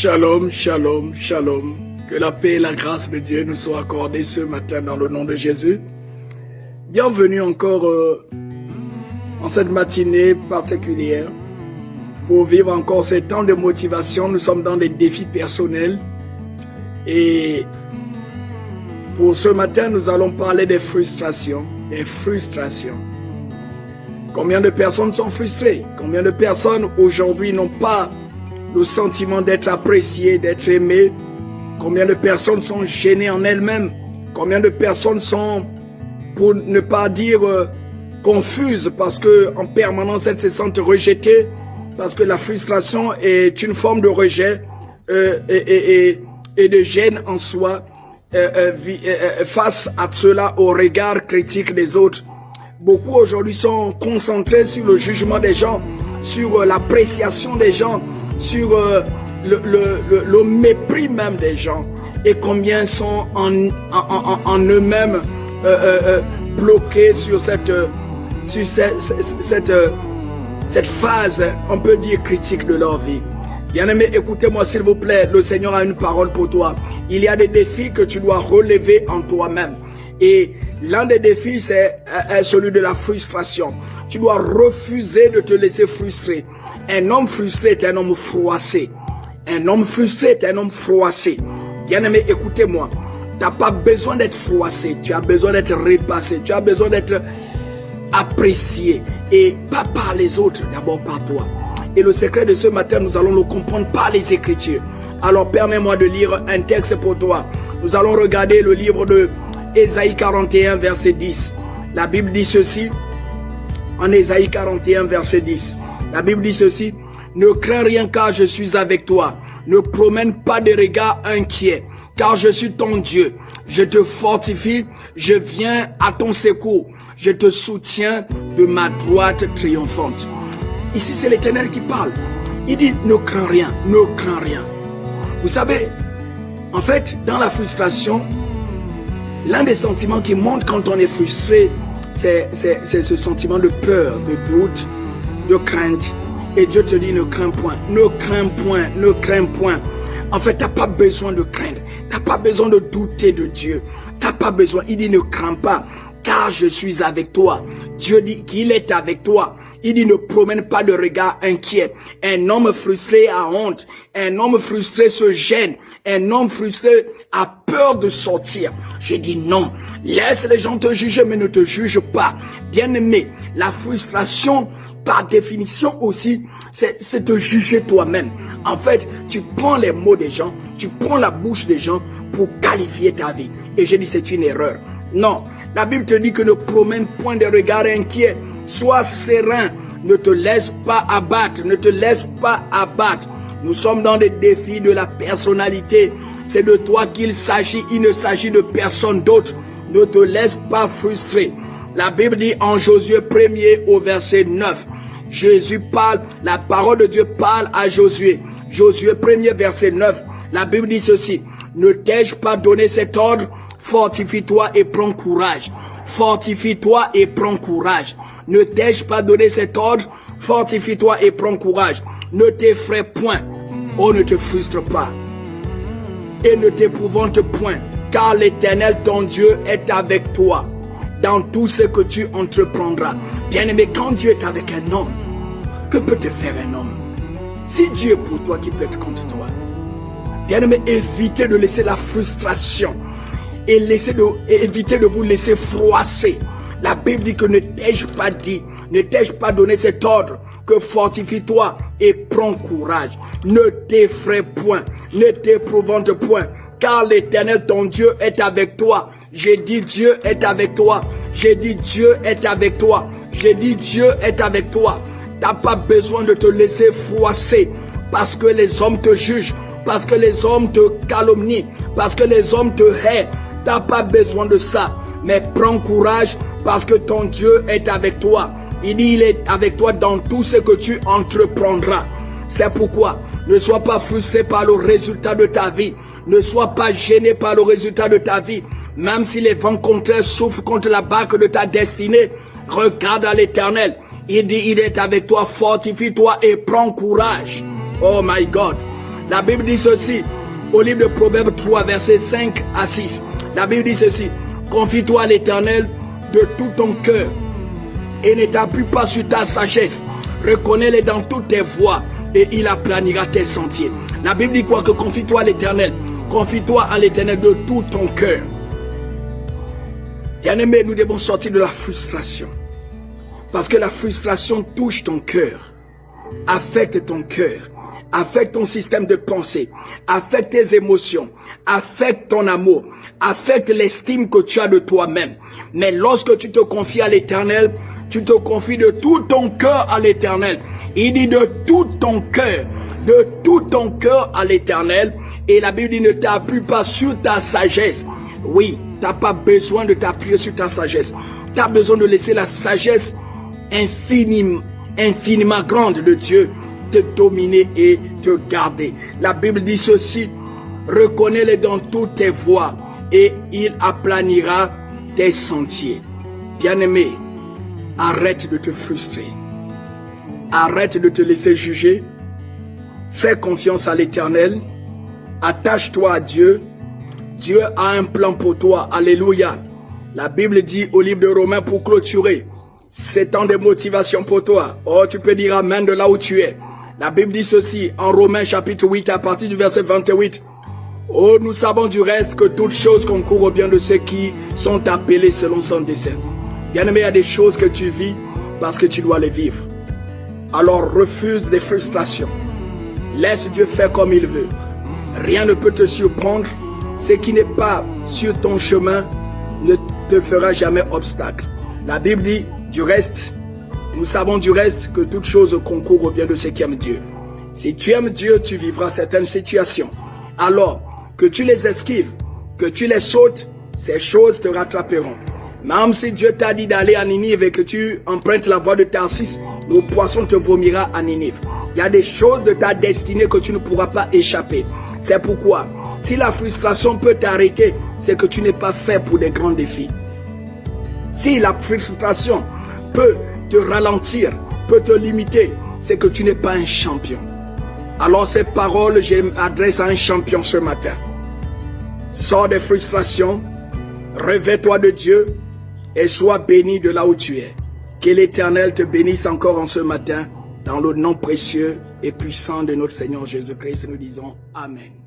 Shalom, shalom, shalom. Que la paix et la grâce de Dieu nous soient accordées ce matin dans le nom de Jésus. Bienvenue encore en cette matinée particulière pour vivre encore ces temps de motivation. Nous sommes dans des défis personnels et pour ce matin, nous allons parler des frustrations. Des frustrations. Combien de personnes sont frustrées? Combien de personnes aujourd'hui n'ont pas le sentiment d'être appréciées, d'être aimées? Combien de personnes sont gênées en elles-mêmes? Combien de personnes sont, pour ne pas dire confuses, parce que en permanence elles se sentent rejetées, parce que la frustration est une forme de rejet et de gêne en soi face à cela, au regard critique des autres. Beaucoup aujourd'hui sont concentrés sur le jugement des gens, sur l'appréciation des gens, sur le mépris même des gens, et combien sont en eux-mêmes bloqués sur cette phase, on peut dire, critique de leur vie. Bien-aimé, écoutez-moi s'il vous plaît, le Seigneur a une parole pour toi. Il y a des défis que tu dois relever en toi-même. Et l'un des défis, c'est celui de la frustration. Tu dois refuser de te laisser frustrer. Un homme frustré est un homme froissé. Un homme frustré est un homme froissé. Bien-aimé, écoutez-moi. Tu n'as pas besoin d'être froissé. Tu as besoin d'être repassé. Tu as besoin d'être apprécié. Et pas par les autres, d'abord par toi. Et le secret de ce matin, nous allons le comprendre par les Écritures. Alors permets-moi de lire un texte pour toi. Nous allons regarder le livre de Ésaïe 41, verset 10. La Bible dit ceci, en Ésaïe 41, verset 10. La Bible dit ceci, « Ne crains rien car je suis avec toi. Ne promène pas de regards inquiets, car je suis ton Dieu. Je te fortifie, je viens à ton secours. Je te soutiens de ma droite triomphante. » Ici, c'est l'Éternel qui parle. Il dit, ne crains rien, ne crains rien. Vous savez, en fait, dans la frustration, l'un des sentiments qui monte quand on est frustré, c'est ce sentiment de peur, de doute, de crainte. Et Dieu te dit, ne crains point, ne crains point, ne crains point. En fait, tu n'as pas besoin de craindre. Tu n'as pas besoin de douter de Dieu. Tu n'as pas besoin. Il dit, ne crains pas, car je suis avec toi. Dieu dit qu'il est avec toi. Il dit, ne promène pas de regard inquiet. Un homme frustré a honte. Un homme frustré se gêne. Un homme frustré a peur de sortir. J'ai dit non. Laisse les gens te juger, mais ne te juge pas. Bien-aimé, la frustration, par définition aussi, c'est te juger toi-même. En fait, tu prends les mots des gens, tu prends la bouche des gens pour qualifier ta vie. Et j'ai dit, c'est une erreur. Non, la Bible te dit que ne promène point de regard inquiet. Sois serein, ne te laisse pas abattre, ne te laisse pas abattre. Nous sommes dans des défis de la personnalité. C'est de toi qu'il s'agit, il ne s'agit de personne d'autre. Ne te laisse pas frustrer. La Bible dit en Josué 1er au verset 9. Jésus parle, la parole de Dieu parle à Josué. Josué 1er verset 9. La Bible dit ceci. Ne t'ai-je pas donné cet ordre? Fortifie-toi et prends courage. Fortifie-toi et prends courage. Ne t'ai-je pas donné cet ordre? Fortifie-toi et prends courage. Ne t'effraie point. Oh, ne te frustre pas. Et ne t'épouvante point. Car l'Éternel, ton Dieu, est avec toi dans tout ce que tu entreprendras. Bien-aimé, quand Dieu est avec un homme, que peut te faire un homme? Si Dieu est pour toi, qui peut être contre toi? Bien-aimé, évitez de laisser la frustration et évitez de vous laisser froisser. La Bible dit que ne t'ai-je pas dit, ne t'ai-je pas donné cet ordre, que fortifie-toi et prends courage. Ne t'effraie point, ne t'épouvante point, car l'Éternel ton Dieu est avec toi. J'ai dit Dieu est avec toi. J'ai dit Dieu est avec toi. J'ai dit Dieu est avec toi. T'as pas besoin de te laisser froisser parce que les hommes te jugent, parce que les hommes te calomnient, parce que les hommes te haïssent. T'as pas besoin de ça. Mais prends courage parce que ton Dieu est avec toi. Il dit il est avec toi dans tout ce que tu entreprendras. C'est pourquoi ne sois pas frustré par le résultat de ta vie. Ne sois pas gêné par le résultat de ta vie. Même si les vents contraires souffrent contre la barque de ta destinée, regarde à l'Éternel. Il dit, il est avec toi, fortifie-toi et prends courage. Oh my God. La Bible dit ceci, au livre de Proverbes 3, versets 5 à 6. La Bible dit ceci, confie-toi à l'Éternel de tout ton cœur et ne t'appuie pas sur ta sagesse. Reconnais-le dans toutes tes voies et il aplanira tes sentiers. La Bible dit quoi? Que confie-toi à l'Éternel. Confie-toi à l'Éternel de tout ton cœur. Bien-aimés, nous devons sortir de la frustration. Parce que la frustration touche ton cœur, affecte ton cœur, affecte ton système de pensée, affecte tes émotions, affecte ton amour, affecte l'estime que tu as de toi-même. Mais lorsque tu te confies à l'Éternel, tu te confies de tout ton cœur à l'Éternel. Il dit de tout ton cœur à l'Éternel. Et la Bible dit ne t'appuie pas sur ta sagesse. Oui, tu n'as pas besoin de t'appuyer sur ta sagesse. Tu as besoin de laisser la sagesse infiniment grande de Dieu te dominer et te garder. La Bible dit ceci, reconnais-le dans toutes tes voies et il aplanira tes sentiers. Bien-aimé, arrête de te frustrer. Arrête de te laisser juger. Fais confiance à l'Éternel. Attache-toi à Dieu. Dieu a un plan pour toi. Alléluia. La Bible dit au livre de Romains pour clôturer, c'est temps de motivation pour toi. Oh, tu peux dire amen de là où tu es. La Bible dit ceci en Romains chapitre 8 à partir du verset 28. Oh, nous savons du reste que toutes choses concourent au bien de ceux qui sont appelés selon son dessein. Bien-aimé, il y a des choses que tu vis parce que tu dois les vivre. Alors refuse les frustrations. Laisse Dieu faire comme il veut. Rien ne peut te surprendre. Ce qui n'est pas sur ton chemin ne te fera jamais obstacle. La Bible dit du reste, nous savons du reste que toutes choses concourent au bien de ceux qui aiment Dieu. Si tu aimes Dieu, tu vivras certaines situations. Alors que tu les esquives, que tu les sautes, ces choses te rattraperont. Même si Dieu t'a dit d'aller à Ninive et que tu empruntes la voie de Tarsis, le poisson te vomira à Ninive. Il y a des choses de ta destinée que tu ne pourras pas échapper. C'est pourquoi, si la frustration peut t'arrêter, c'est que tu n'es pas fait pour des grands défis. Si la frustration peut te ralentir, peut te limiter, c'est que tu n'es pas un champion. Alors ces paroles, je m'adresse à un champion ce matin. Sors des frustrations, revêts-toi de Dieu et sois béni de là où tu es. Que l'Éternel te bénisse encore en ce matin, dans le nom précieux et puissant de notre Seigneur Jésus-Christ. Nous disons Amen.